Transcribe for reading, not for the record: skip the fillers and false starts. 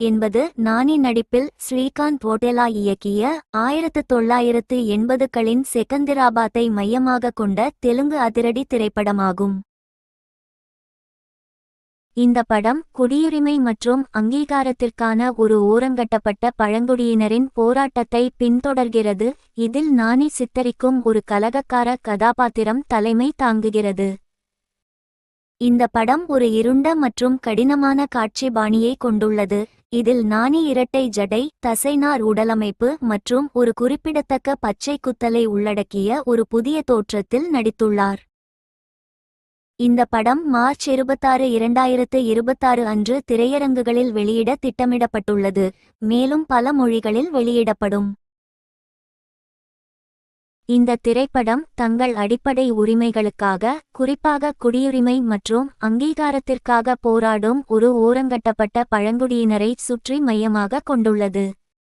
என்பது நானி நடிப்பில் ஸ்ரீகாந்த் ஓடெலா இயக்கிய 1980களின் செகந்திராபாத்தை மையமாக கொண்ட தெலுங்கு அதிரடி திரைப்படமாகும். இந்த படம் குடியுரிமை மற்றும் அங்கீகாரத்திற்கான ஒரு ஓரங்கட்டப்பட்ட பழங்குடியினரின் போராட்டத்தை பின்தொடர்கிறது. இதில் நானி சித்தரிக்கும் ஒரு கலகக்கார கதாபாத்திரம் தலைமை தாங்குகிறது. இந்த படம் ஒரு இருண்ட மற்றும் கடினமான காட்சி பாணியை கொண்டுள்ளது. இதில் நானி இரட்டை ஜடை, தசைநார் உடலமைப்பு மற்றும் ஒரு குறிப்பிடத்தக்க பச்சை குத்தலை உள்ளடக்கிய ஒரு புதிய தோற்றத்தில் நடித்துள்ளார். இந்த படம் மார்ச் 26, 2026 அன்று திரையரங்குகளில் வெளியிட திட்டமிடப்பட்டுள்ளது, மேலும் பல மொழிகளில் வெளியிடப்படும். இந்த திரைப்படம் தங்கள் அடிப்படை உரிமைகளுக்காக, குறிப்பாக குடியுரிமை மற்றும் அங்கீகாரத்திற்காக போராடும் ஒரு ஓரங்கட்டப்பட்ட பழங்குடியினரை சுற்றி மையமாக கொண்டுள்ளது.